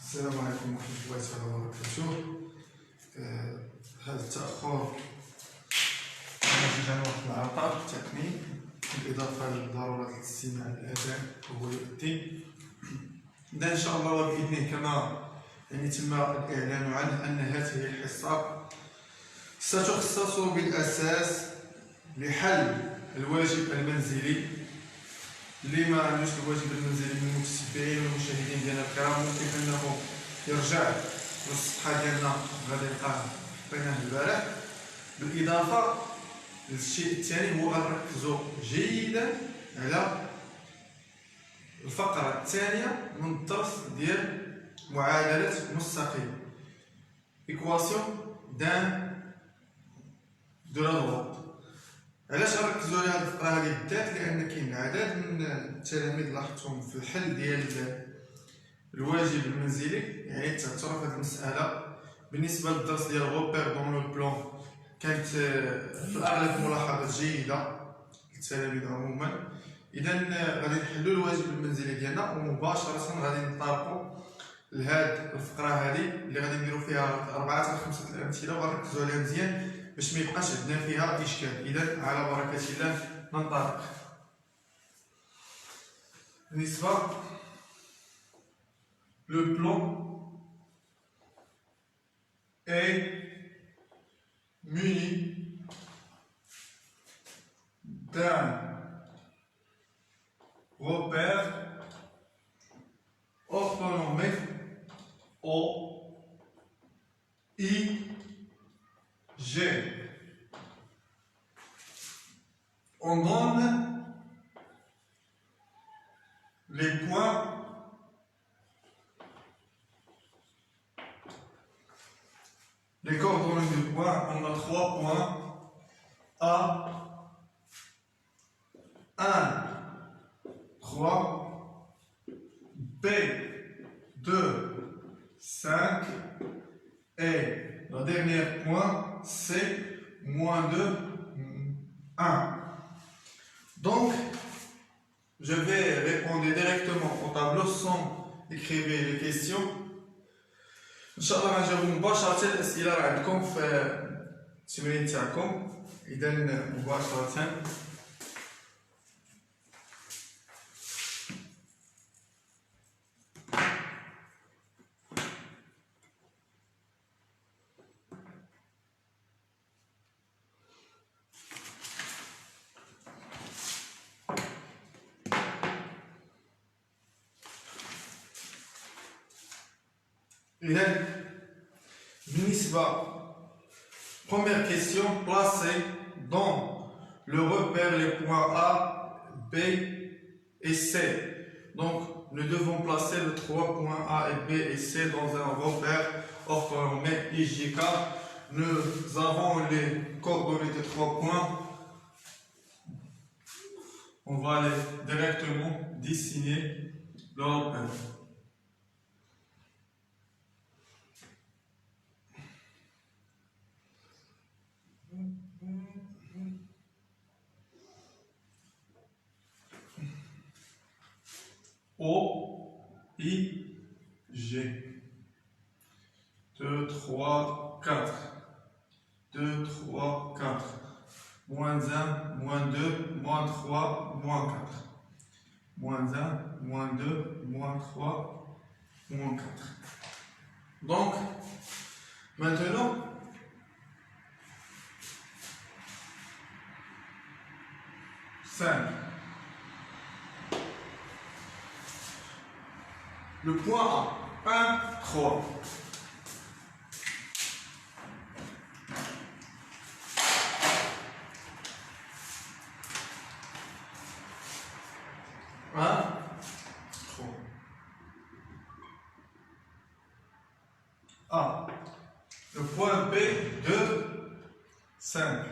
السلام عليكم ورحمة الله تعالى وبركاته. هذا التأخر ناتج عن واحد العطل تقني بالإضافة لضرورة الاستماع للأذان وهو يؤذن. إذا إن شاء الله وبإذنه كما تم الإعلان عنه أن هذه الحصة ستخصص بالأساس لحل الواجب المنزلي. اللي ما عندوش الواجب المنزلي من المتتبعين والمشاهدين ديالنا الكرام ممكن انه يرجع للصفحه ديالنا غادي يلقاه بيناه البارح. بالاضافه للشيء الثاني هو غنركزوا جيدا على الفقره الثانيه من الدرس ديال معادله مستقيم ايكواسيون دان دو لا دروات. علاش غنركزوا على هذه الفقره هذه بالذات؟ لان كاين عدد من التلاميذ لاحظتهم في الحل ديال الواجب المنزلي يعني تاثروا في هذه المساله. بالنسبه للدرس ديال غوبير دون لو بلان كانت في الاغلب ملاحظات جيده للتلاميذ عموما. اذا غادي نحلوا الواجب المنزلي ديالنا ومباشره غادي نطرقوا لهاد الفقره هذه اللي غادي نديروا فيها 4 حتى 5 الامثله وغنركزوا عليها مزيان باش ما يبقاش عندنا فيها اشكال. اذا على بركه الله ننطلق. بالنسبة le plan est muni d'un repère orthonormé O, I, G. On donne les points les coordonnées de points. On a 3 points A, 1, 3, B, 2, 5 et le dernier point c'est moins 2, 1. Donc, je vais répondre directement au tableau sans écrire les questions. إن شاء الله غنجاوبوا مباشرة الأسئلة راه عندكم في التمرين تاعكم. إذا مباشرة première question, placez dans le repère les points A, B et C. Donc, nous devons placer les 3 points A et B et C dans un repère orthonormé IJK. Nous avons les coordonnées des 3 points. On va aller directement dessiner le repère. O, I, G. 2, 3, 4. 2, 3, 4. Moins 1, moins 2, moins 3, moins 4. Moins 1, moins 2, moins 3, moins 4. Donc, maintenant, le point A, 1, 3. A. Le point B, 2, 5.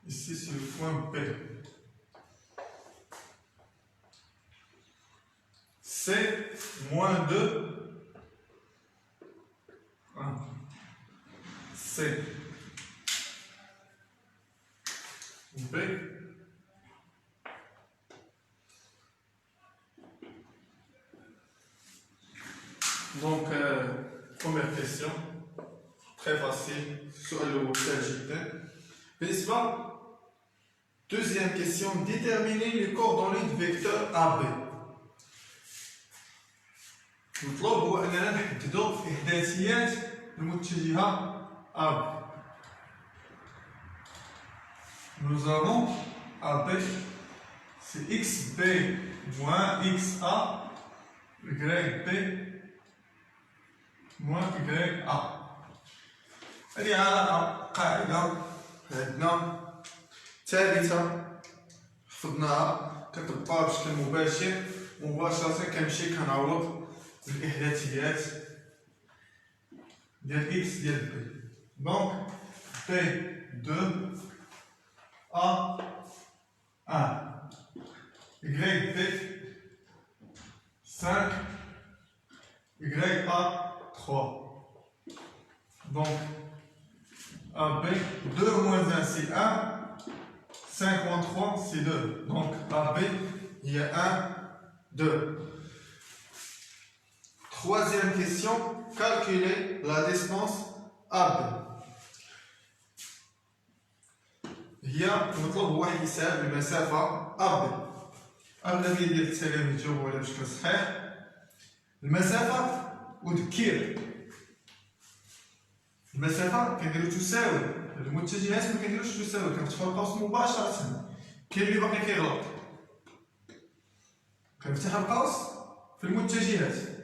Ici, c'est le point B. C, moins 2, 1. C. B. Donc, première question, très facile, sur le CLJT. Deuxième question, déterminer les coordonnées du vecteur AB. المطلوب هو أننا نحددوا إحداثيات المتجهة AB. Nous avons AB, c'est XB moins XA, YB moins YA. هذه علاقة قاعدة عندنا ثابتة حفظناها كنطبقها بشكل مباشر مباشرة كنمشي كنعوض الإحداثيات ديال إكس ديال بي. دونك بي 2 A 1 YB 5 YA 3. Donc AB 2 moins 1 c'est 1, 5 moins 3 c'est 2. Donc AB il y a 1, 2. Troisième question, calculer la distance AB. هي مطلوب هو حساب المسافة AB. أغلبية ديال التلاميذ جاوبوا عليها بشكل صحيح. المسافة وذكير المسافة كنديرو تساوي المتجهات ما كنديروش تساوي كنفتحو القوس مباشرة. كاين اللي باقي كيغلط كنفتح القوس في المتجهات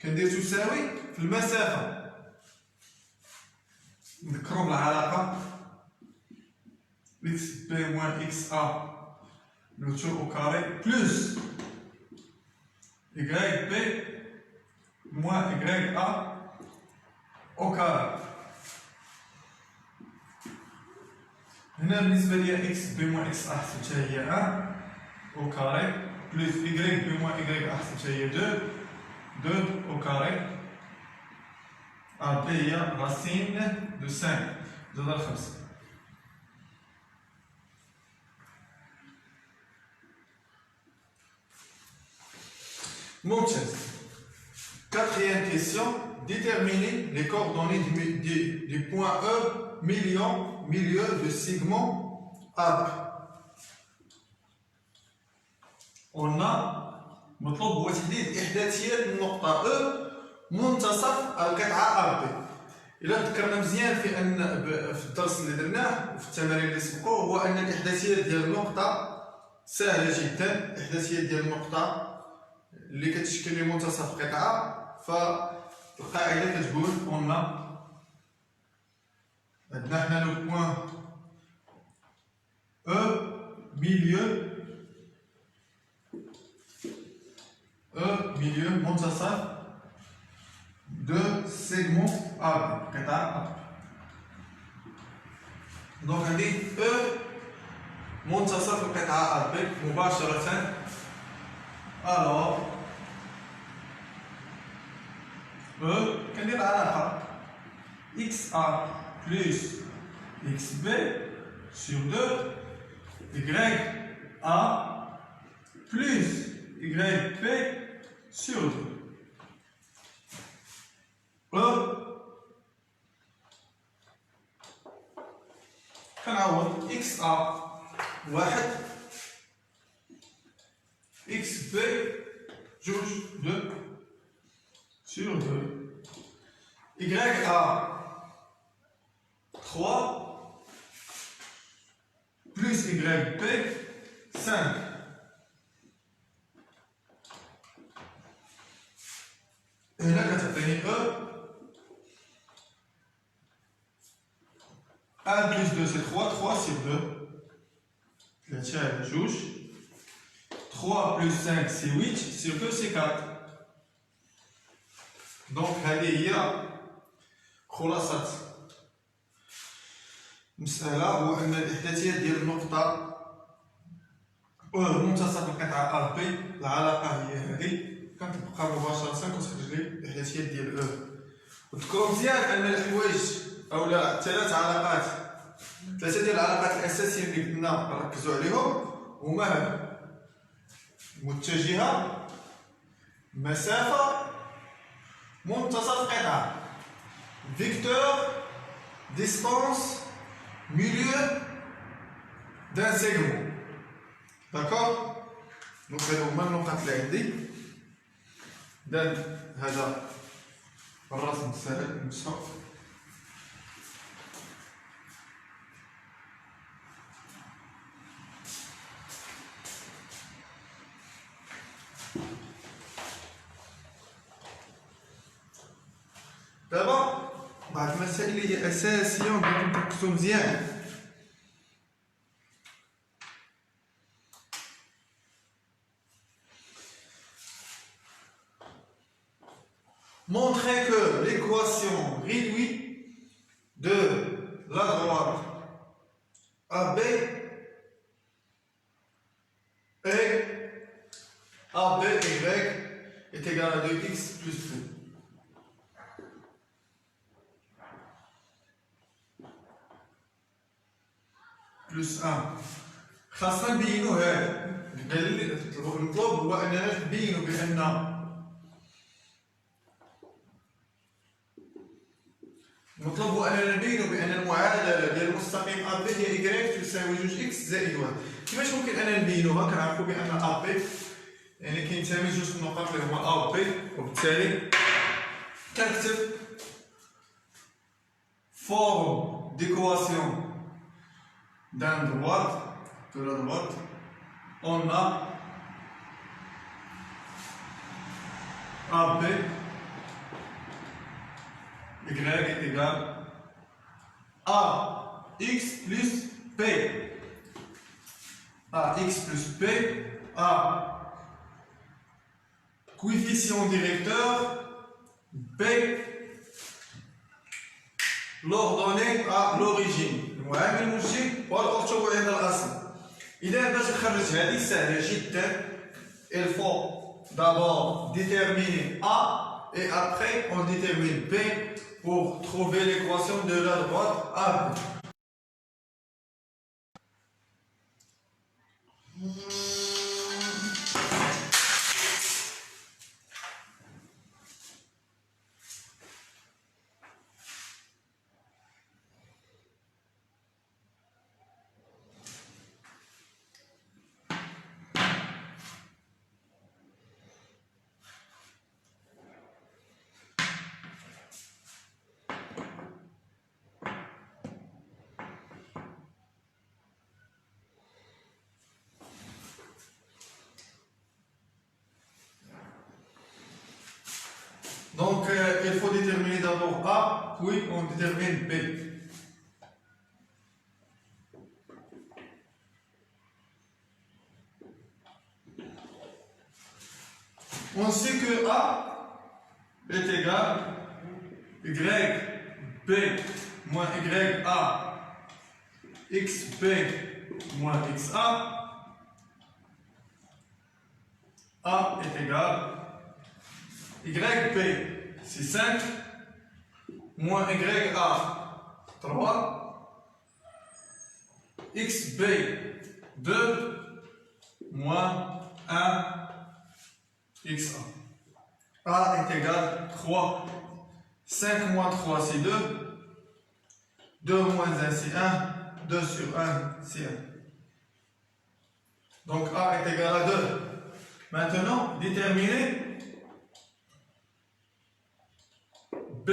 كندير تساوي في المسافة. نذكروا بالعلاقة x b moins x a le tour au carré plus y b moins y a au carré. هنا بالنسبة لي x b moins x a حسبتها هي 1 au carré plus y b moins y a حسبتها هي 2 au carré. A b هي racine de 5 زائد 5. Mumtaz. Quatrième question, déterminer les coordonnées du point E, milieu de segment AB. On a مطلوب هو تحديد إحداثيات النقطة E منتصف القطعة AB. إلا تذكرنا مزيان في أن في الدرس اللي درناه وفي التمارين اللي سبقوه هو أن الإحداثيات ديال النقطة سهلة جدا. الإحداثيات ديال النقطة اللي كتشكل لي منتصف قطعة فالقاعدة كتقول قلنا عندنا حنا لو بوان milieu منتصف دو سيغمون AB قطعة AB. دونك عندي منتصف القطعة AB مباشرة. Alors كندير العلاقة XA plus XB sur 2 YA plus YB sur 2. كنعوض XA 1 XB جوج 2 sur 2 YA 3 plus YB 5. هنا كتعطيني E 1 plus 2 c'est 3 sur 2 3 على جوج 3 plus 5 c'est 8 sur 2 c'est 4. Donc هذه هي خلاصة المسألة هو أن الإحداثيات ديال النقطة منتصف القطعة AB العلاقة هي هذه كتبقى مباشرة كتخرج لي الإحداثيات ديال وتذكروا مزيان أن الحوايج أولا ثلاثة ديال العلاقات الأساسية اللي بدنا نركزوا عليهم هما هادو متجهة مسافة منتصف قطعة vecteur distance milieu d'un segment. D'accord. Donc هادو هما النقط اللي عندي. هذا الرسم السهل نمسحو. دابا بعض المسائل اللي هي اساسيه وبغيتكم تركزوا مزيان. Montrer que l'équation réduite de la droite AB et ABY est égale à 2x plus 2. بلس 1 خاصنا نبينو هذا المطلوب هو اننا نبينو بان هو اننا نبينوا بان المعادله ديال المستقيم ا بي هي y تساوي 2 اكس زائد 1. كيفاش ممكن اننا نبينوها؟ كنعرفوا بان ا بي يعني كينتمي لجوج النقط اللي هما ا و بي، وبالتالي كنكتب forme d'équation d'un droite, de la droite, on a AB y est égal à x plus p. A x plus p, a coefficient directeur, b l'ordonnée à l'origine المعامل الموجب والأرتباط عند الأصل. إذا باش نخرج هذه سهلة جدا. Il faut d'abord déterminer A et après on détermine B pour trouver l'équation de la droite AB. Donc, il faut déterminer d'abord A, puis on détermine B. On sait que A est égal YB moins YA XB moins XA. A est égal YB, c'est 5, moins YA, 3, XB, 2, moins 1, XA. A est égal 3, 5 moins 3 c'est 2, 2 moins 1 c'est 1, 2 sur 1 c'est 1. Donc A est égal à 2. Maintenant, déterminer B.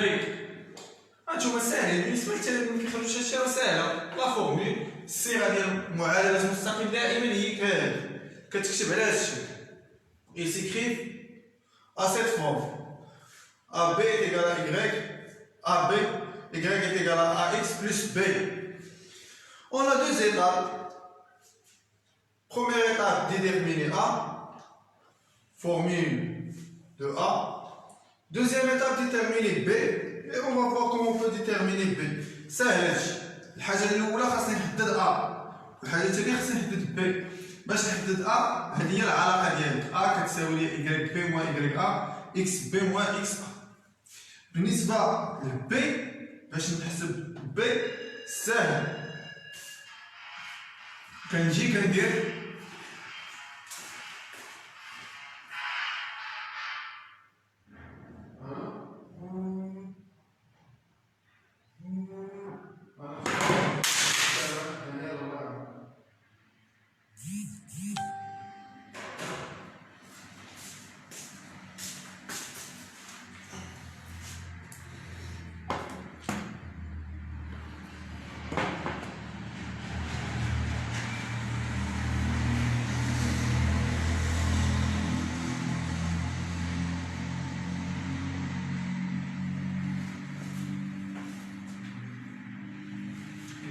هانتوما ساهلين بالنسبه للتلاميذ اللي كيخرجوا شي شي راه ساهله. لا فورمول الصيغه ديال معادله المستقيم دائما هي كتكتب على هذا الشكل. Ils s'écrivent à cette forme. AB est égal à Y, AB, Y est égal à AX plus B. On a deux étapes. Première étape, déterminer A, formule de A. Deuxième étape, déterminer B. Et on va voir comment on peut déterminer B. سهل هادشي. الحاجة الأولى خاصني نحدد A. والحاجة الثانية خاصني نحدد B. باش نحدد A هذه هي العلاقة ديالي. A كتساوي لي Y B moins Y A X B moins X A. بالنسبة ل B باش نحسب B سهل. كنجي كندير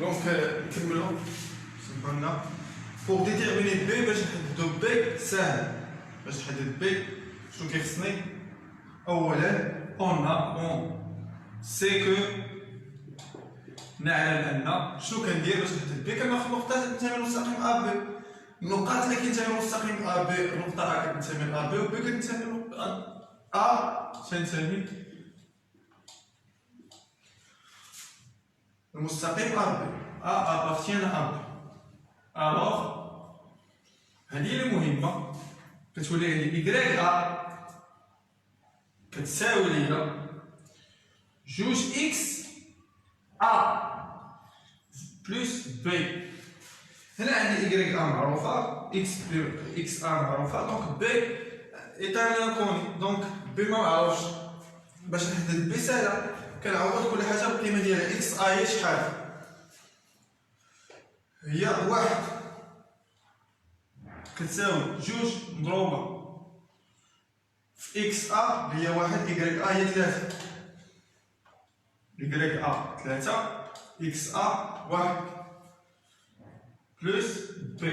Donc, نكملوا سمعنا. Pour déterminer B باش نحددو B ساهل. باش نحدد B شنو كيخصني؟ أولا on sait que نعلم أن شنو كندير باش نحدد B كناخد نقطة تنتمي للمستقيم AB. النقاط اللي كينتمي للمستقيم AB نقطة A كتنتمي ل AB و B كتنتمي ل A تنتمي المستقيم AB. A appartient à B. Alors هذه هي المهمة. كتولي لي YA كتساوي ليا 2 إكس A plus B. هنا عندي Y A معروفة X A معروفة دونك B est un inconnu دونك B ما معروفش باش نحدد B ساهلة كنعوض كل حاجة بالقيمة ديالها X A هي شحال هي واحد كتساوي جوج مضروبة في X A اللي هي واحد Y A هي ثلاثة Y A ثلاثة X A واحد plus B.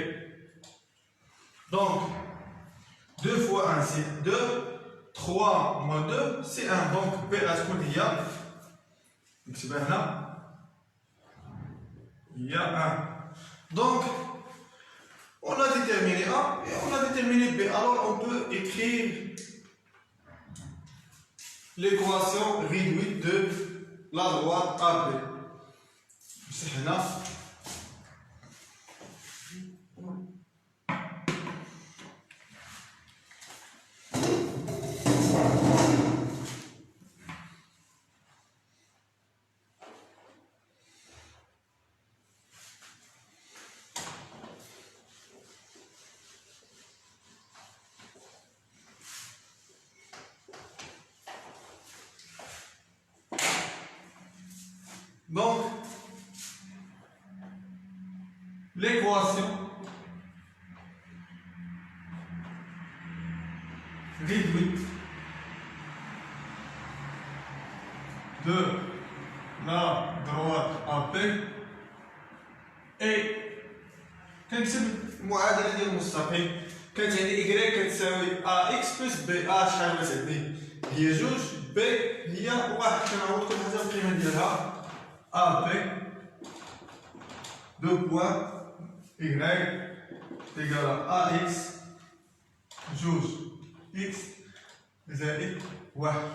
Donc, 2 fois 1 c'est 2, 3 moins 2 c'est 1. Donc, B à ce qu'on dit, il y a 1. Donc, on a déterminé A et on a déterminé B. Alors, on peut écrire l'équation réduite de la droite AB. C'est là. Donc, l'équation réduite de la droite AB est كنكتب المعادلة ديال المستقيم كانت عندي Y كتساوي AX plus BA شحال كتعني هي جوج B هي واحد كنعوض كل حاجة بالقيمة ديالها AB 2 points Y égale à AX جوج X زائد واحد.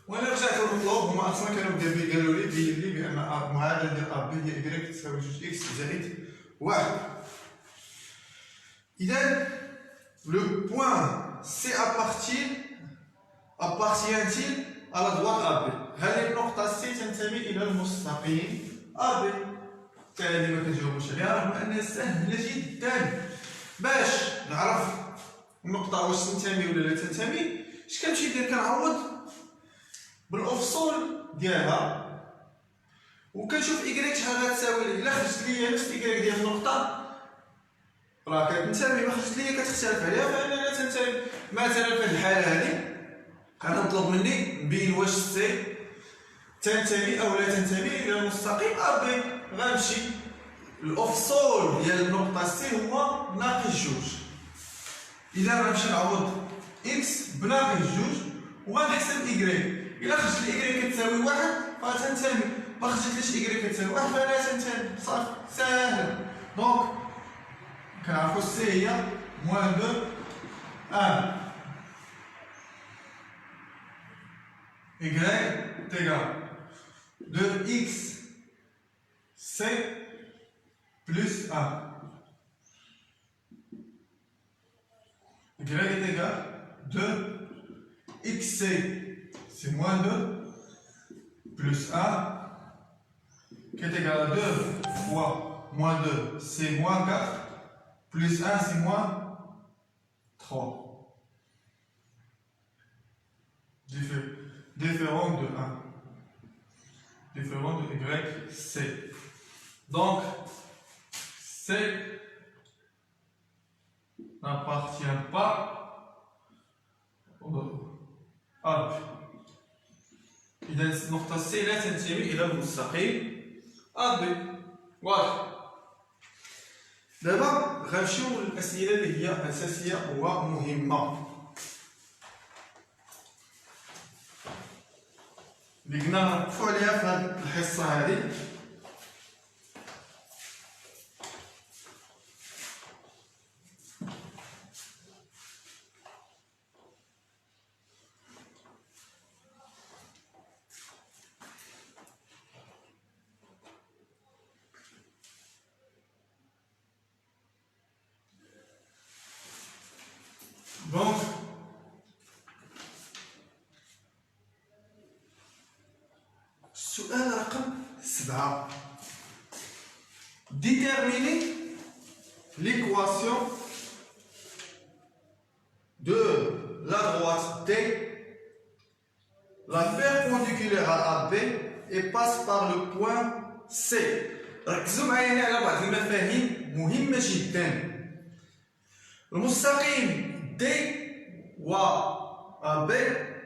وانا رجعت للمطلوب هما اصلا كانوا قالوا لي بان المعادله ديال ا بي هي Y تساوي جوج X زائد واحد. إذا le point C appartient-il à la droite AB؟ هل النقطة C تنتمي إلى المستقيم AB؟ هذه ما كنجاوبوش عليها رغم أنها سهلة جدا. باش نعرف النقطة واش تنتمي ولا لا تنتمي اش كنمشي ندير كنعوض بالأفصول ديالها وكنشوف Y شحال غتساوي إلا خرجت ليا نفس Y ديال النقطة راه كتنتمي ما خرجت ليا كتختلف عليها فأنا لا تنتمي. مثلا في هذه الحالة هذه غنطلب مني نبين واش سي تنتمي أو لا تنتمي إلى المستقيم AB. غنمشي الأفصول ديال النقطة سي هو ناقص جوج. إذا غنمشي نعوض إكس بناقص جوج وغنحسب إكغيك. إلا خرجت لي إكغيك كتساوي واحد فتنتمي، ما خرجتليش إكغيك كتساوي واحد فلا تنتمي. صافي ساهل. دونك كنعرفو سي هي موان دو أن إكغيك تيغال دو إكس سي plus 1. Y est égal de xc, c'est moins 2, plus 1, qui est égal à 2 fois moins 2, c'est moins 4, plus 1, c'est moins 3. Différent de 1. Différent de yc. Donc, C n'appartient pas au AB. إذا النقطة C لا تنتمي إلى المستقيم AB. واضح. دابا غنمشيو للأسئلة اللي هي أساسية ومهمة. اللي قلنا نوقفو عليها في هاد الحصة هادي. Donc, السؤال رقم 7 نحسبها. Déterminer l'équation de la droite D, la perpendiculaire à AB et passe par le point C. ركزوا معايا على بعض المفاهيم مهمة جدا. المستقيم D و AB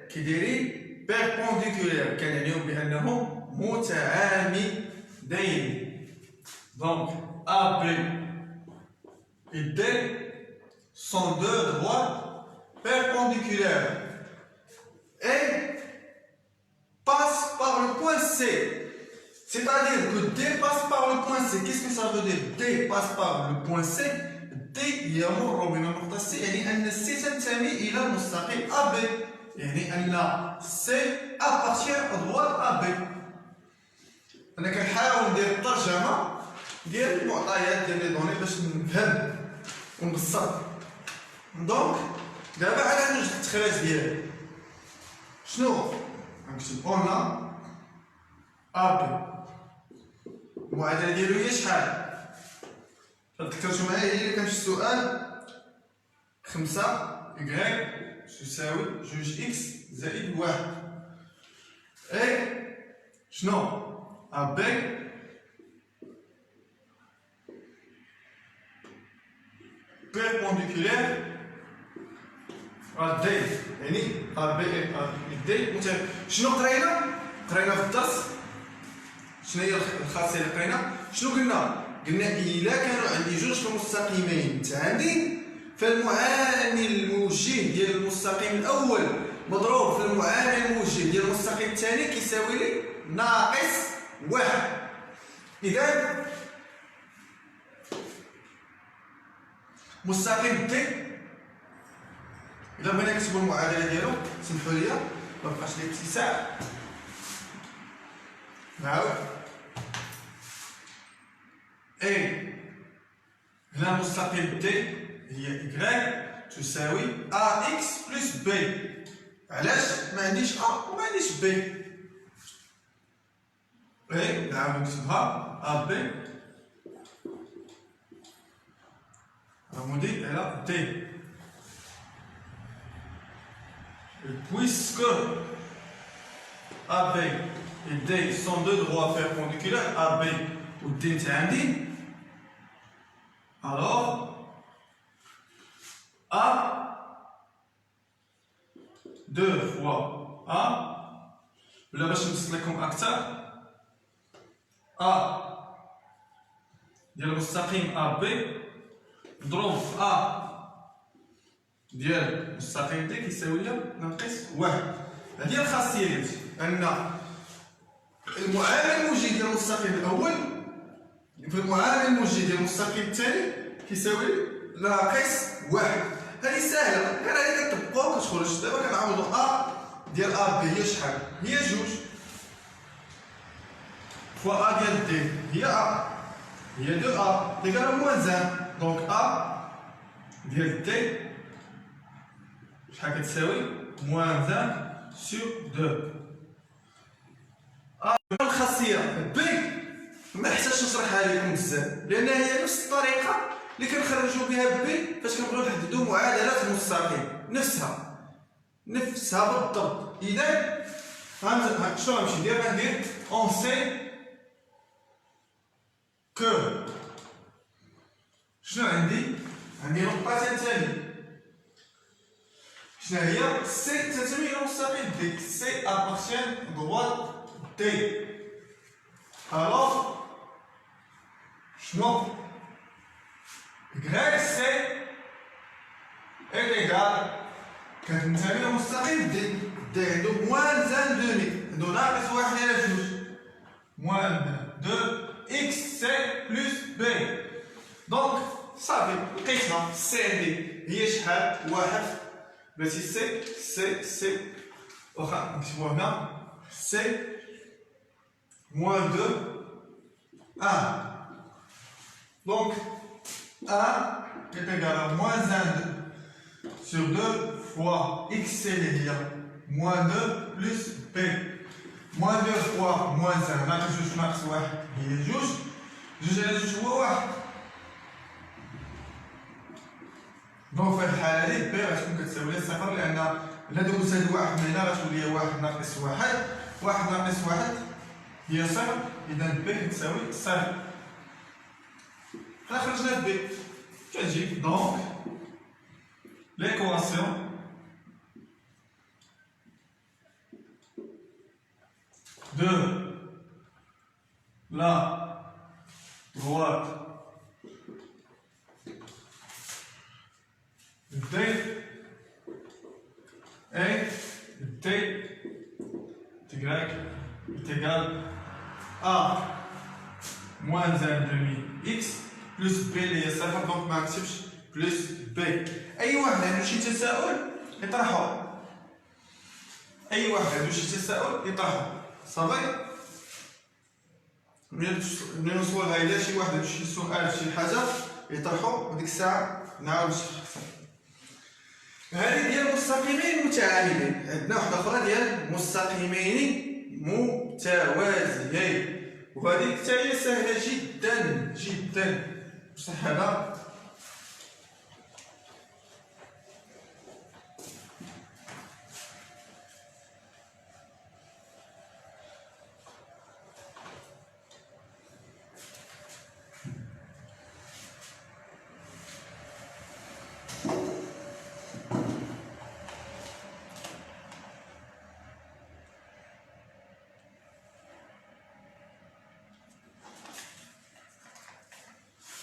كيدايرين perpendiculaire كنعنيو بأنهم متعامدين. Donc AB et D sont deux droites perpendiculaires et passent par le point C. C'est-à-dire que D passe par le point C. Qu'est-ce que ça veut dire? D passe par le point C. D يمر من النقطة C، يعني أن C تنتمي إلى المستقيم AB، يعني أن C appartient à droite AB. أنا كنحاول ندير الترجمة ديال المعطيات ديال لي دوني باش نفهم ونبسط. دونك دابا على نوجد التخراج ديالي شنو غنكتب؟ اون اب المعادله ديالو هي شحال؟ تذكرتوا معايا هي اللي كان في السؤال 5 y تساوي 2 x زائد 1 اي شنو؟ اب perpendiculaire à D، يعني AB et D متساوي. شنو قرينا؟ قرينا في الدرس شنو هي الخاصية اللي قرينا؟ شنو قلنا؟ قلنا إلا كانوا عندي جوج مستقيمين متعامدين فالمعامل الموجه ديال المستقيم الأول مضروب في المعامل الموجه ديال المستقيم الثاني كيساوي لي ناقص 1. إذا مستقيم دي إذا بغينا نكتبو المعادلة ديالو سمحوا لي مبقاش لي اتساع نعاود اي هنا مستقيم دي هي y تساوي ax بلس b. علاش ما عنديش a وما عنديش b؟ اي نعاود نكتبها ab arrondi على D. Puisque AB et D sont deux droits perpendiculaires, AB ou D متعامدين، alors A 2 fois A، ولا باش نبسط لكم أكثر A ديال المستقيم AB مضروب في A ديال المستقيم دي كيساوي لي ناقص 1. هذه هي الخاصية ديالتي، أن المعامل الموجه ديال المستقيم الأول في المعامل الموجه ديال المستقيم الثاني كيساوي ناقص 1. هذه ساهلة، غير هذه كتطبقو كتخرج. دابا كنعوضو A ديال A B هي شحال؟ هي 2 فوا A ديال D هي A هي 2A اللي كانوا موان 1. دونك A ديال D شحال كتساوي؟ موان 1 سور 2. الخاصية B ما نحتاجش نشرحها لكم بزاف لأن هي نفس الطريقة اللي كنخرجوا بها B فاش كنبغيو نحددوا معادلات المستقيم، نفسها بالضبط. إذا شنو غنمشي ندير؟ غندير on sait que شنو عندي نقطتين ثاني. شنو هي؟ C تنتمي إلى مستقيم D. C appartient à droite D. Alors شنو؟ YC est égal كتنتمي إلى مستقيم D. D عنده موان 1 دومي، عنده ناقص 1 على 2 موان 2 XC plus B. دونك صافي لقيتها. C عندي هي شحال؟ 1 بلاتي سي واخا نكتبوها هنا سي موان 2 1. دونك 1 est égal à moins 1 sur 2 fois x اللي هي moins 2 plus b. موان 2 فوا موان 5 ناقص 2 ناقص 1 هي 2. 2 على 2 هو 1. دونك في هاد الحالة هادي بي غتكون كتساوي لي صفر، لأن إلا دوزت هاد 1 من هنا غتولي هي 1 ناقص 1. 1 ناقص 1 هي صفر، إذا بي كتساوي صفر. حنا خرجنا بي كتجي دونك l'équation de la droite D et T Y est égal à moins 1,5 x plus B اللي هي صفر، دونك ما نكتبش بلس B. أي واحد عنده شي تساؤل يطرحو، أي واحد عنده شي تساؤل يطرحو صافي. ملي نوصلوها إلا شي واحد عنده شي سؤال شي حاجة يطرحو، وديك الساعة نعاود نشرح. هذه ديال مستقيمين متعامدين. عندنا واحدة أخرى ديال مستقيمين متوازيين، وهذيك حتى هي سهلة جدا جدا. بصح هذا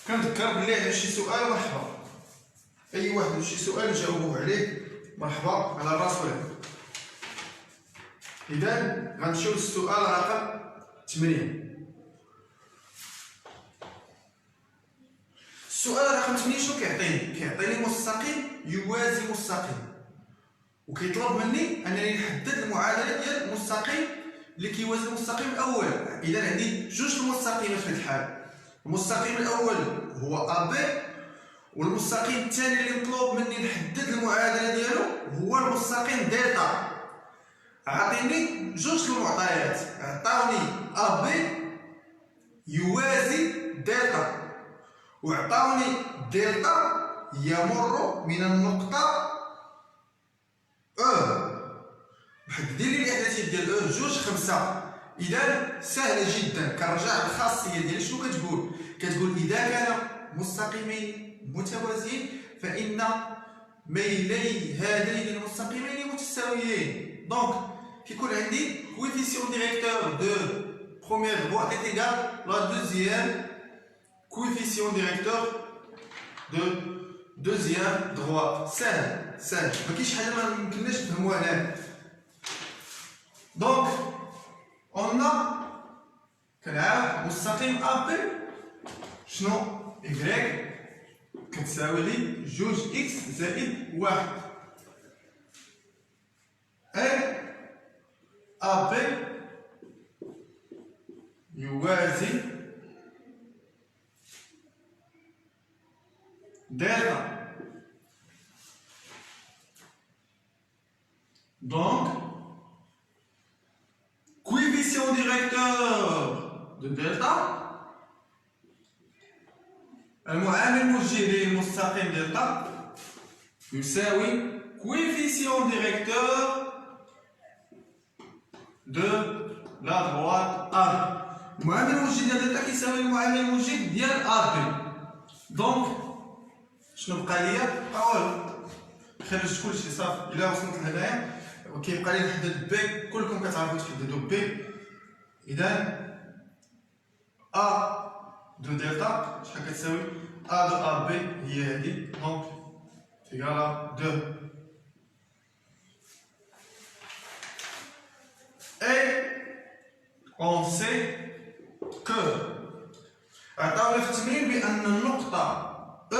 كنذكر بلي عنده شي سؤال مرحبا، أي واحد عنده شي سؤال نجاوبوه عليه مرحبا على راسو العين. إذا غنمشيو للسؤال رقم 8. السؤال رقم 8 شنو كيعطيني؟ كيعطيني مستقيم يوازي مستقيم، وكيطلب مني أنني نحدد المعادلة ديال المستقيم اللي كيوازي المستقيم الأول. إذا عندي جوج المستقيمات في هذه الحالة. المستقيم الأول هو أ بي، والمستقيم الثاني اللي مطلوب مني نحدد المعادلة ديالو هو المستقيم دلتا. عطيني جوج المعطيات، عطاوني أ بي يوازي دلتا، وعطاوني دلتا يمر من النقطة أو. محددين لي الإحداثيات ديال أو 2 5. إذا سهلة جدا. كنرجع للخاصية ديالي شنو كتقول؟ كتقول إذا كان مستقيمين متوازيين فإن ميلي هذين المستقيمين متساويين. دونك كيكون عندي coefficient directeur de première droite est égal à la deuxième coefficient directeur de deuxième droite. سهل سهل، ما كاينش حاجة ما يمكنناش نفهموها هنا. دونك on a كنعرف مستقيم أ بي شنو؟ إكغيك كتساوي لي 2 إكس زائد 1. أي أ بي يوازي دلتا. Donc coefficient directeur de delta، المعامل الموجه للمستقيم دلتا يساوي coefficient directeur de la droite A. المعامل الموجه ديال دلتا كيساوي المعامل الموجه ديال أ بي. دونك شنو بقى ليا؟ بقى والو، خرجت كلشي صافي. إلا وصلت لهنايا كيبقى لي نحدد بي، كلكم كتعرفوا تحددوا بي. إذا أ دو دلتا شحال كتساوي؟ أ دو أ بي هي هادي، دونك إيكالا 2. Et on sait que عطاونا في التمرين بأن النقطة E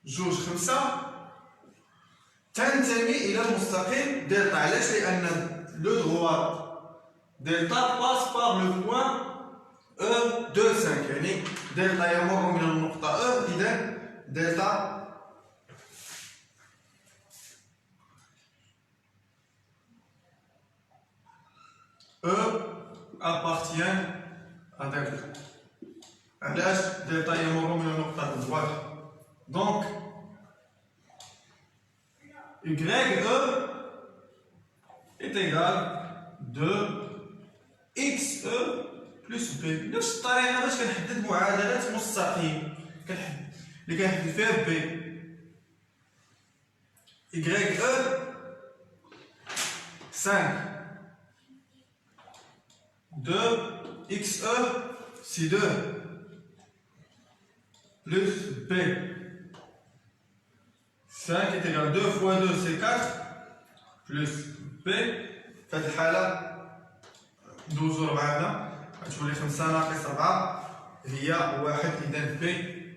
2 5 تنتمي إلى المستقيم دلتا. علاش؟ لأن لو droite دلتا باس بار لو بوان E 2 5، يعني دلتا يمر من النقطة E. إذا دلتا E appartient à delta. علاش دلتا يمر من النقطة واحد. Donc Y E est égal de XE plus B. نفس الطريقة باش كنحدد معادلات مستقيم اللي كنحدد فيها B. Y E 5 2 XE c'est 2 plus B. 5 est égal à 2 fois 2 c'est 4 plus B. في هذه الحالة ندوزو 4 هنا غتولي 5 ناقص 4 هي 1. إذا B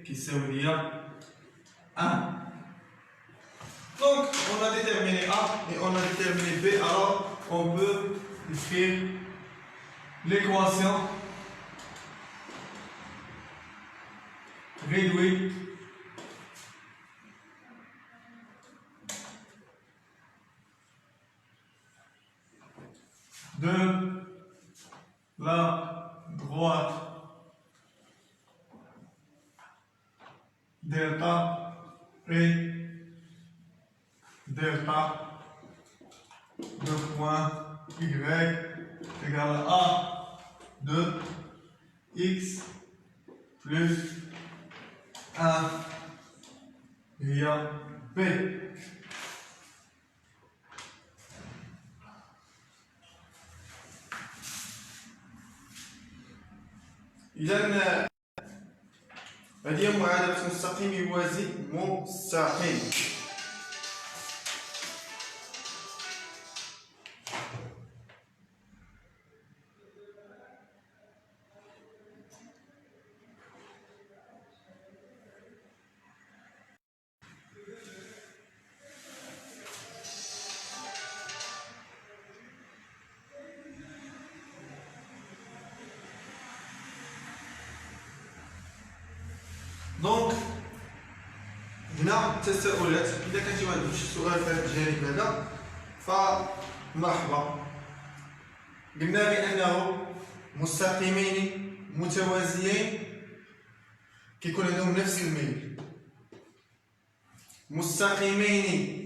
كيساوي ليا 1. Donc on a déterminé A et on a déterminé B, alors on peut écrire l'équation réduite de la droite delta et delta de point Y égale à A de X plus 1 via B. إذا هذه هي معادلة مستقيم يوازي مستقيم. دونك هنا التساؤلات، اذا كان شي واحد عنده شي سؤال في هذا الجانب هذا فمرحبا. قلنا بانه مستقيمين متوازيين كيكون عندهم نفس الميل، مستقيمين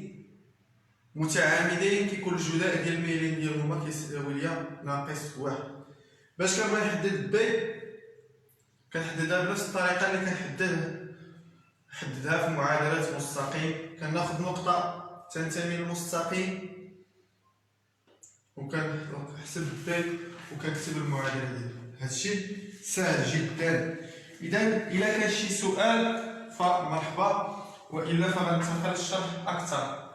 متعامدين كيكون الجداء ديال الميلين ديالهما كيساوي ليا ناقص 1. باش كنبغي نحدد بي كنحددها بنفس الطريقه اللي كنحددها في معادلات مستقيم. كناخذ نقطه تنتمي للمستقيم وكنحسب بي وكنكتب المعادله ديالها. هادشي سهل جدا. اذا الا كان شي سؤال فمرحبا، والا فغنتقل الشرح اكثر.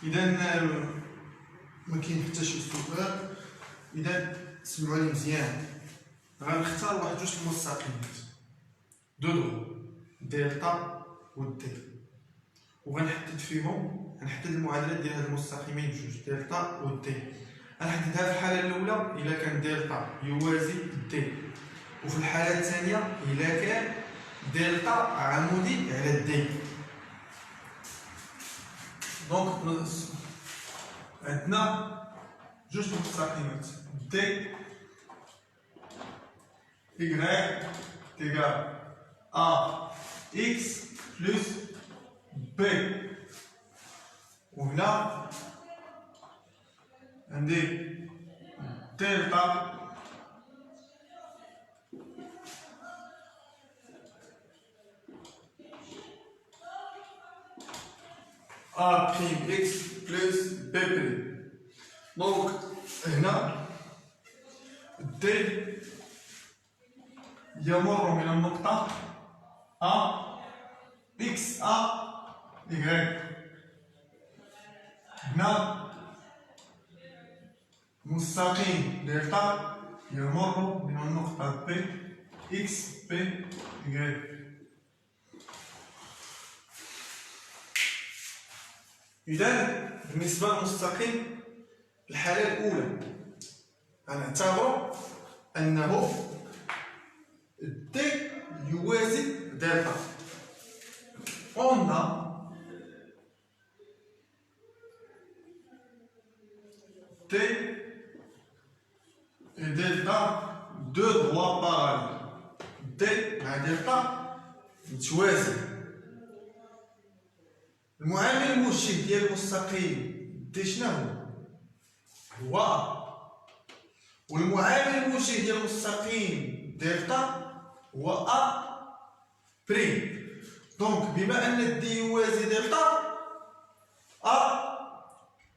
إذا ما كاين حتى شي سؤال. إذا سمعوني مزيان، غنختار واحد جوج المستقيمات دو دلتا و دي، وغنحدد فيهم غنحدد المعادلات ديال هاد المستقيمين بجوج دلتا و دي. غنحددها في الحالة الأولى إلا كان دلتا يوازي دي، وفي الحالة الثانية إلا كان دلتا عمودي على دي. دونك عندنا جوج مستقيمات دي Y تيغال A X بلس B، وهنا عندي دلتا A prime X plus B prime. Donc هنا D يمر من النقطة A X A Y هنا مستقيم دلتا يمر من النقطة بي إكس بي إكس. إذا بالنسبة للمستقيم الحالة الأولى غنعتبرو أنه دي يوازي دلتا. On a T et delta deux droits parallèles. D مع دلتا متوازي. المعامل الموجه ديال المستقيم دي شنو هو؟ هو والمعامل الموجه ديال المستقيم دلتا هو أ بريم. دونك بما أن دي يوازي دلتا أ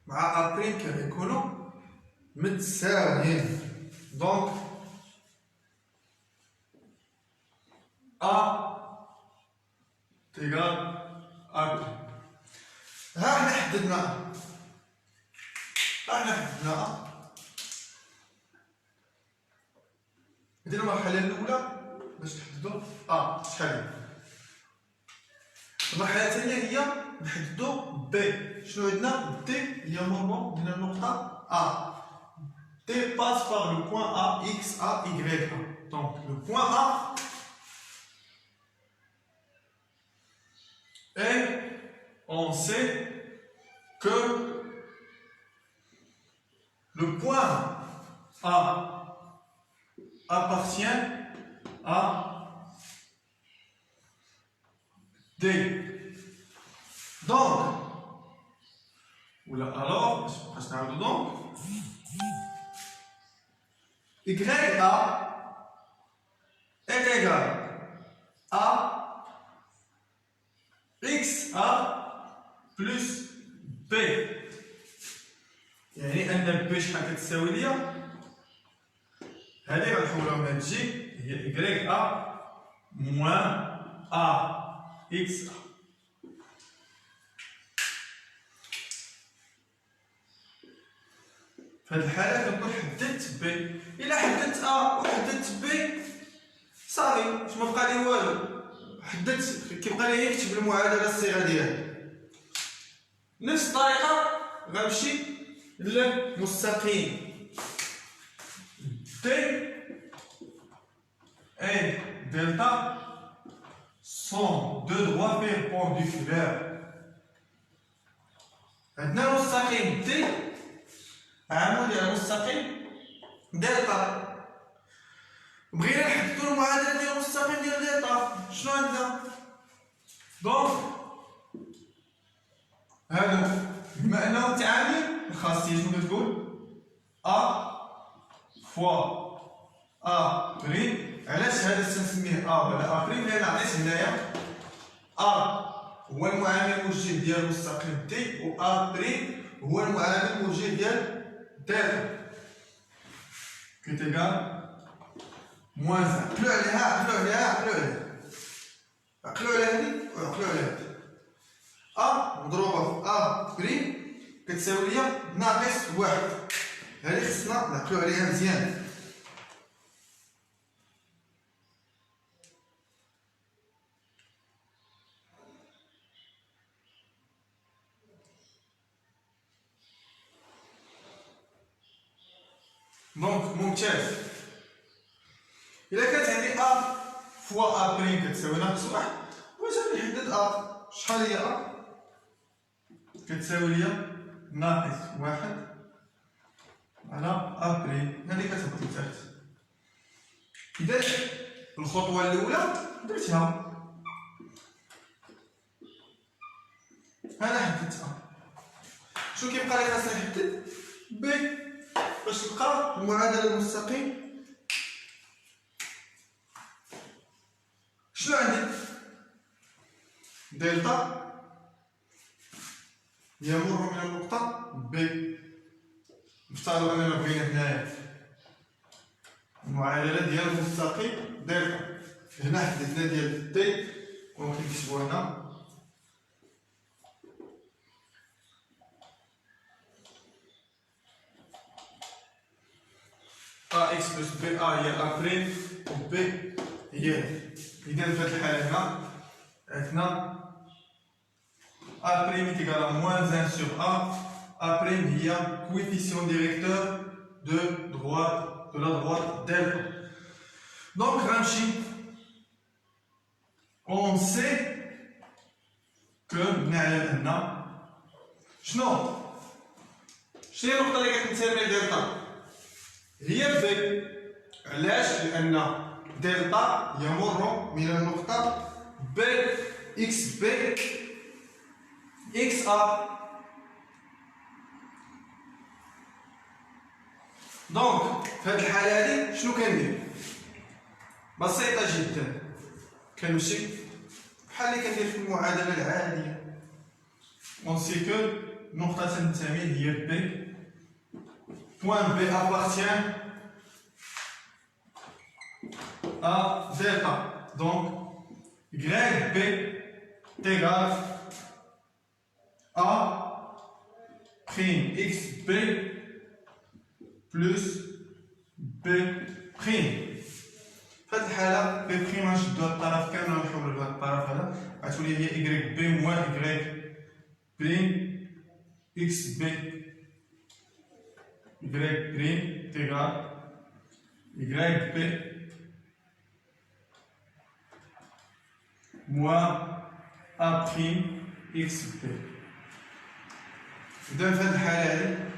مع أ بريم كيكونوا متساويين. دونك أ تيغال أ بريم. ها حنا حددنا أ. بدينا المرحلة الأولى باش نحددو أ شحال هي. المرحلة الثانية هي نحددو بي. شنو عندنا؟ دي يمر من النقطة أ. دي باس باغ لو بوان أ إكس أ إيكغيك أ. دونك لو بوان أ et on sait que le point A appartient à D. Donc, alors, Y A est égal à X A plus B. يعني أن B شحال كتساوي ليا؟ هذه غنحولها من هاد الجي هي Y A moins A X A. في هاد الحالة كنكون حددت بي. إلا حددت أ وحددت بي صافي واش ما بقى لي والو. حددت كيبقى لي نكتب المعادلة الصيغة ديالها. نفس الطريقة غنمشي للمستقيم دي et delta sont deux droits perpendiculaires. عندنا المستقيم دي عمود على المستقيم دلتا. بغينا نحددو المعادلة ديال المستقيم ديال دلتا. شنو عندنا؟ دونك هادو بما انهم متعاملين الخاصية شنو كتقول؟ أ فوا أ بريم. علاش هذا تنسميه أ ولا أ بريم؟ لأن عطيت هنايا أ هو المعامل الموجه ديال المستقيم دي و أ بريم هو المعامل الموجه ديال دلتا كي تيغال موان 1. عقلو عليها عقلو على هادي وعقلو على هادي. أ مضروبة في أ بريم كتساوي ليا ناقص 1. هادي خصنا نعقلو عليها مزيان. دونك ممتاز. إلا كانت عندي أ فوا أ بريم كتساوي ناقص 1 واش غنحدد أ. شحال هي أ؟ كتساوي ليا ناقص 1 على أ بريم. هادي كتهبط لتحت. إذا الخطوة الأولى درتها. أنا حددت أ. شنو كيبقى لي خاصني نحدد؟ بي باش نلقى المعادلة المستقيم. شنو عندي؟ دلتا يمر من النقطة بي. نفترض أننا بغينا هنايا المعادلة ديال المستقيم دلتا. هنا حددنا ديال دي وممكن نكتبو هنا AX plus BA هي A prime و B هي F. إذا في هذه الحالة هنا عندنا A prime est égal à moins 1 sur A. A prime هي coefficient directeur de la droite delta. Donc on sait que نعلم أن شنو هي النقطة اللي كتنتمي لدلتا؟ هي بي. علاش؟ لأن دلتا يمر من النقطة بي إكس بي إكس أ. دونك في هذه الحالة هذه شنو كندير؟ بسيطة جدا، كنمشي بحال اللي كندير في المعادلة العادية. اون سي كو نقطة تنتمي هي بي. Point B appartient à delta. Donc, grec B est égal à prime XB plus B prime. في هذه الحالة B prime غنشدو هاد الطرف كامل ونحولو لهاد الطرف هذا، غتولي هي Y B moins Y prime XB Y prime est égal YP moins A prime XP. إذا في هذه الحالة هذه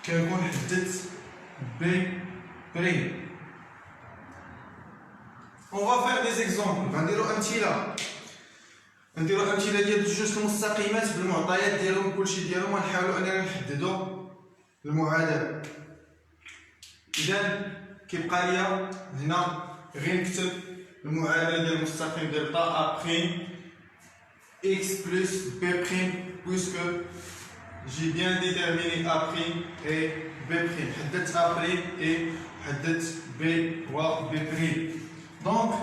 كنكون حددت B prime. On va faire des exemples. غنديرو أمثلة. نديرو أمثلة ديال جوج المستقيمات بالمعطيات ديالهم كلشي ديالهم، ونحاولو أننا نحددو المعادلة. إذا كيبقى ليا هنا غير نكتب المعادلة ديال المستقيم دلتا أ بريم إكس بلس بي بريم، puisque j'ai bien déterminé A prime et B prime. حددت A prime et حددت B و B prime. Donc,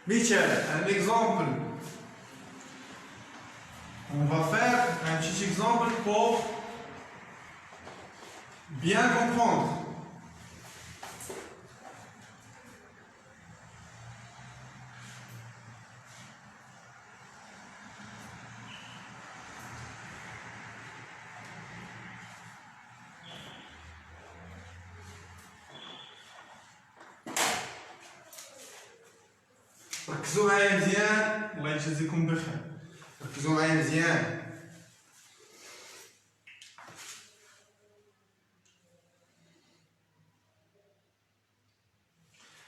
مثال, un exemple. On va faire un petit exemple pour bien comprendre. ركزوا معايا مزيان، الله يجازيكم بخير. ركزوا معايا مزيان.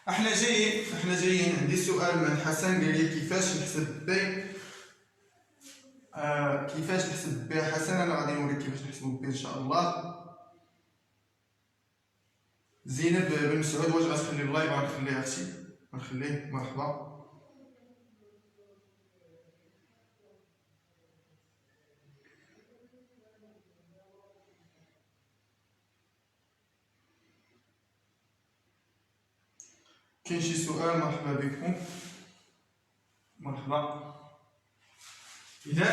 احنا جايين عندي سؤال من حسن قال لي كيفاش نحسب بي. كيفاش نحسب بي حسن؟ انا غادي نوريك كيفاش نحسبو بي ان شاء الله. زينب بن مسعود، واش غتخلي اللايف؟ غنخليه اختي، غنخليه. مرحبا. كاين شي سؤال؟ مرحبا بكم، مرحبا. إذا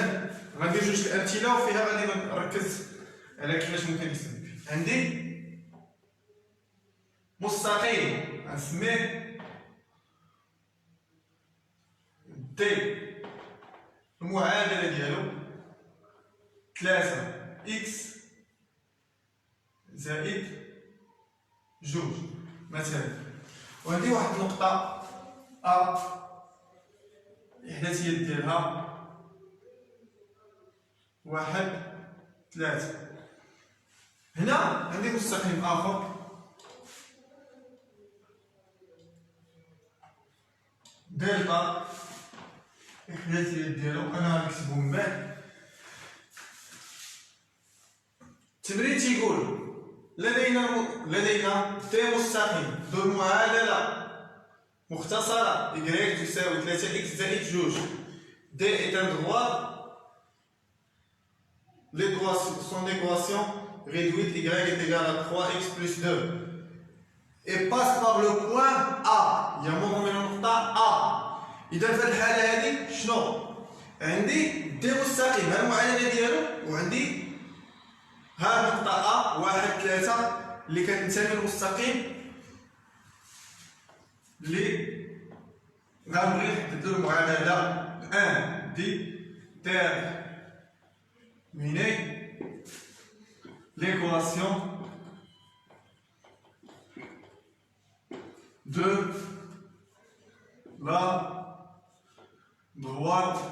غندير جوج الأمثلة وفيها غادي نركز على كيفاش ممكن نحسب. عندي مستقيم غنسميه دي، المعادلة ديالو 3 إكس زائد جوج مثلا. وعندي واحد النقطة أ الإحداثيات ديالها 1 3. هنا عندي مستقيم آخر دلتا الإحداثيات ديالو أنا غنكتبو من بعد. التمرين تيقول لدينا دي مستقيم ذو معادلة مختصرة y تساوي 3x زائد جوج. D est un droit. Son équation réduite y est égale à 3x plus 2 et passe par le point A. يمر من النقطة A. إذا في الحالة هذه شنو؟ عندي دي مستقيم ها المعادلة ديالو، وعندي ها النقطة A 1 3 اللي كتنتمي للمستقيم اللي غنبغي نحدد له المعادله ان دي terminer l'équation de la droite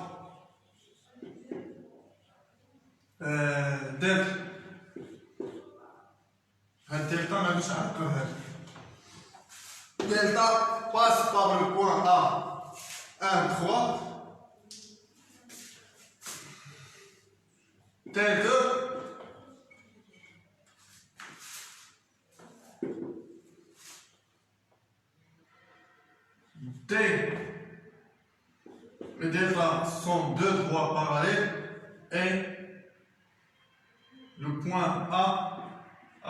delta. هاد delta ما غاديش نعرفو هاد delta passe par le point A 1 3 tel que T et delta sont deux droits parallèles et le point A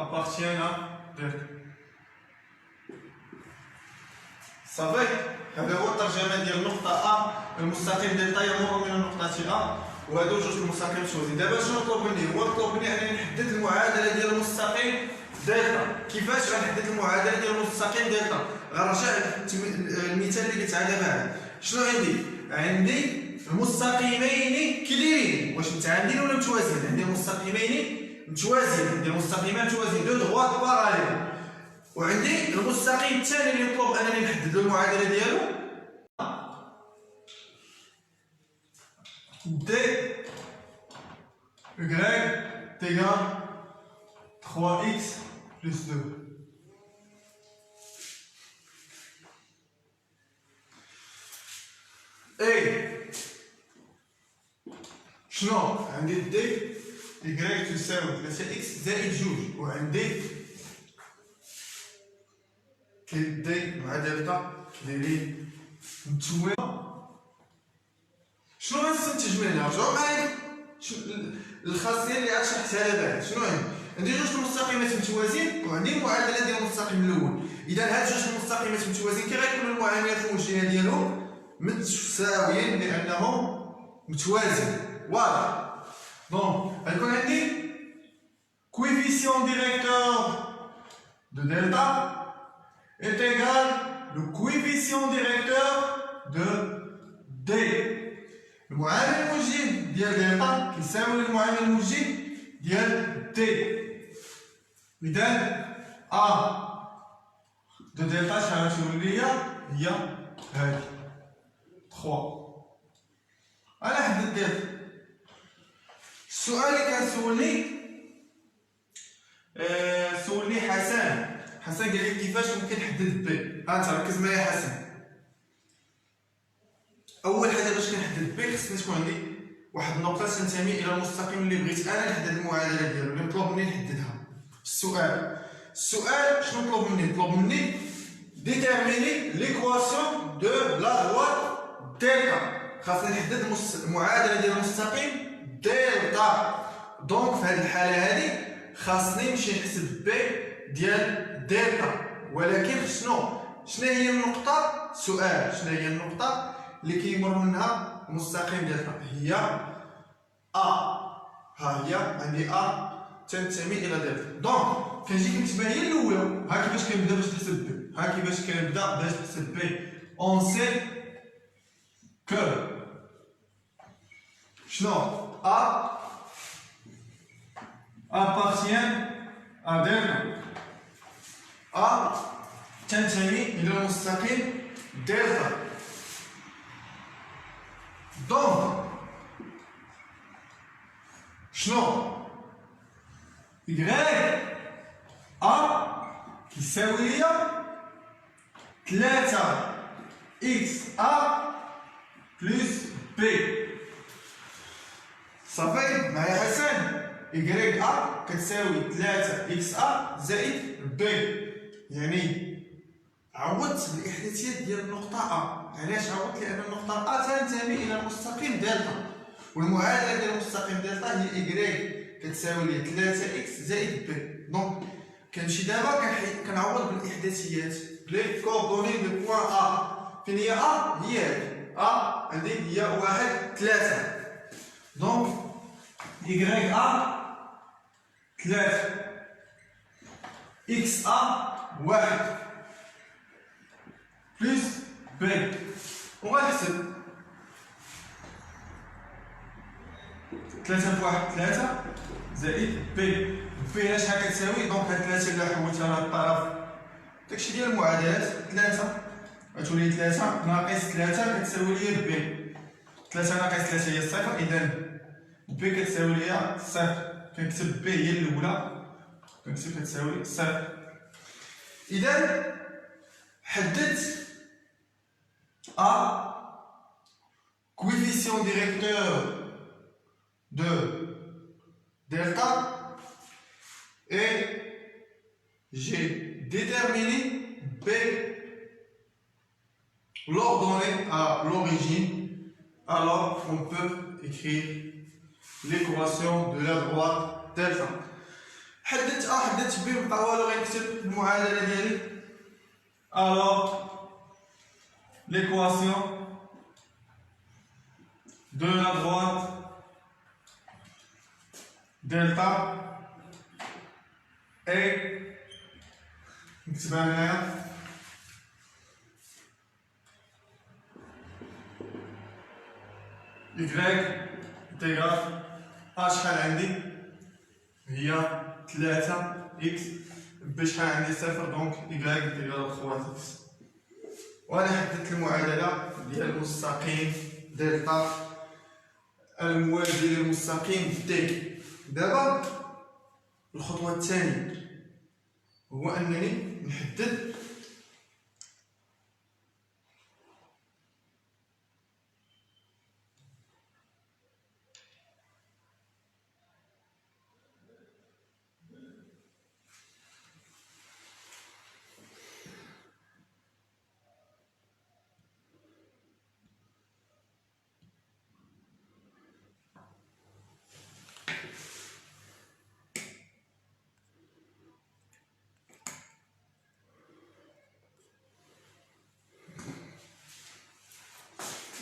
appartient à delta. صافي هذا هو الترجمه ديال النقطه A. المستقيم دلتا يمر من النقطه A وهادو جوج المستقيم متوازيين. دابا شنو مطلوب مني؟ هو مطلوب مني انني نحدد المعادله ديال المستقيم دلتا. كيفاش غنحدد المعادله ديال المستقيم دلتا؟ غنرجع المثال اللي قلت على دابا. شنو عندي؟ عندي المستقيمين كليين. واش متعامدين ولا متوازيين؟ عندي المستقيمين متوازيين، عندي المستقيمان متوازيين دو دغوات باراليل. وعندي المستقيم الثاني اللي مطلوب انني نحدد له المعادله ديالو d y égale 3x plus 2. Et شنو عندي d y تساوي 3x زائد 2 وعندي كيدي مع دلتا اللي متوازي. شنو غنستنتج منها؟ رجعوا معايا الخاصيه اللي عاد شرحتها دابا. شنو عندي جوج المستقيمات متوازيين وعندي المعادله ديال المستقيم الاول. اذا هاد جوج المستقيمات متوازيين كي غيكونوا المعاملات الموجهه ديالهم متساويين لانهم متوازيين. واضح؟ دونك غيكون عندي coefficient directeur de delta est égal le coefficient directeur de D. المعامل الموجه ديال دلتا كيساوي المعامل الموجه ديال D. إذا A de دلتا شحال غتولي هي هادي 3. أنا حددت دلتا. السؤال اللي كنسولني سولني حسن قال لي كيفاش ممكن نحدد بي. انت ركز معايا حسن. اول حاجه باش كنحدد بي خصني تكون عندي واحد النقطه تنتمي الى المستقيم اللي بغيت انا نحدد المعادله ديالو اللي مطلوب مني نحددها. السؤال شنو مطلوب مني؟ مطلوب مني ديتيرميني ليكواسيون دو لا droite دلتا. خاصني نحدد المعادله ديال المستقيم دلتا. دونك في هذه الحاله هذه خاصني نمشي نحسب بي ديال دلتا. ولكن شنو هي النقطه؟ سؤال شنو هي النقطه اللي كيمر منها مستقيم دلتا؟ هي ا. ها هي عندي ا تنتمي الى دلتا. دونك كنجي كنتبع هي الاولى. ها كيفاش كنبدا باش نحسب بي. ها كيفاش كنبدا باش نحسب بي. اون سي كو شنو ا appartient à delta. A تنتمي إلى المستقيم دلتا. دونك شنو Y A كيساوي ليا 3xA بلس B. صافي معايا حسن؟ Y A كتساوي 3xA زائد B. يعني عوضت الإحداثيات ديال النقطة A. علاش عوضت؟ لأن النقطة A تنتمي إلى المستقيم دلتا والمعادلة ديال المستقيم دلتا هي Y كتساوي لي 3x زائد B. دونك كنمشي دابا كنعوض بالإحداثيات بلي كوردوني دو بوان A. فين هي A؟ هي هادي A عندي هي 1 3. دونك Y A 3 اكس ا واحد بلس بي، وغنحسب 3 في 1 3 زائد بي. بي هنا شحال كتساوي؟ دونك هاد 3 إلا حولتها لهاد الطرف داكشي ديال المعادلات 3 غتولي 3 ناقص 3 كتساوي لي بي. 3 ناقص 3 هي صفر، إذا بي كتساوي لي صفر. كنكتب بي هي الأولى، كنكتب كتساوي صفر. إذا حددت A coefficient directeur de delta et j'ai déterminé B l'ordonnée à l'origine, alors on peut écrire l'équation de la droite delta. حددت A حددت B بقى والو غنكتب المعادلة ديالي. Alors l'équation de la droite delta est نكتبها هنايا y انتغرال ا شحال عندي هي 3 اكس بشحال عندي صفر، دونك y انتغرال 3 اكس. وانا حددت المعادله ديال المستقيم دلتا الموازي للمستقيم دي. دابا الخطوه الثانيه هو انني نحدد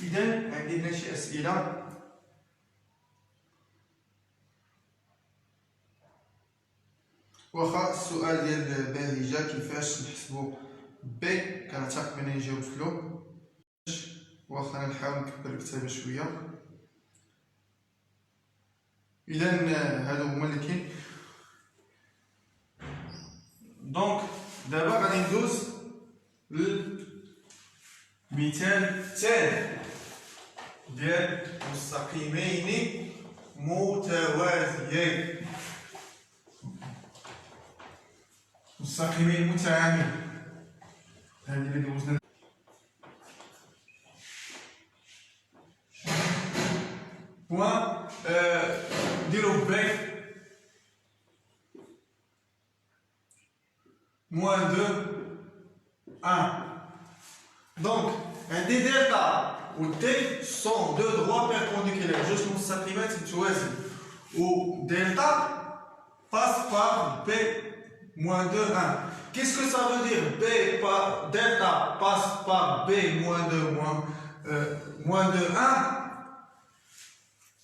إذا عندي هنا شي أسئلة. واخا السؤال ديال باهجة كيفاش نحسبو بي كنعتقد بأنني جاوبتلو، واخا نحاول نكبر الكتابة شوية. إذا هادو هما اللي كاين. دونك دابا غادي ندوز للمثال الثاني ديال مستقيمين متوازيين، مستقيمين متعامدين. هذه اللي دوزنا. بوان نديرو بي موان 2 1. دونك عندي دلتا و دي سون دو droits perpendiculaires، جوج مستقيمات متوازيين، و دلتا passe par B moins 2 1. Qu'est-ce que ça veut dire? Delta passe par B moins 2 1,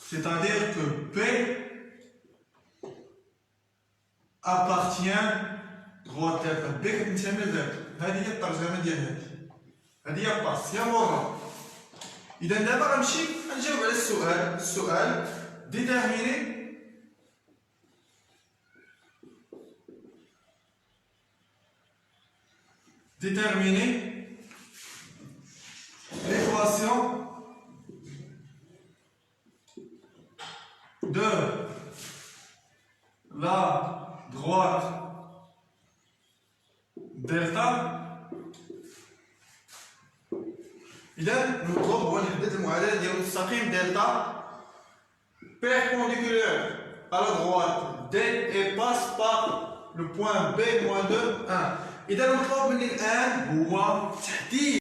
c'est-à-dire que B appartient droite delta. B كتنتمي لدلتا. هذه هي الترجمة ديال هذه هي باس هي مورا. إذا دابا غنمشي غنجاوب على السؤال déterminer l'équation de la droite delta. إذا نطلب هو نحدد المعادلة ديال المستقيم دلتا perpendiculaire à la droite D et passe par le point B moins 2 1. إذا المطلوب مني الآن هو تحديد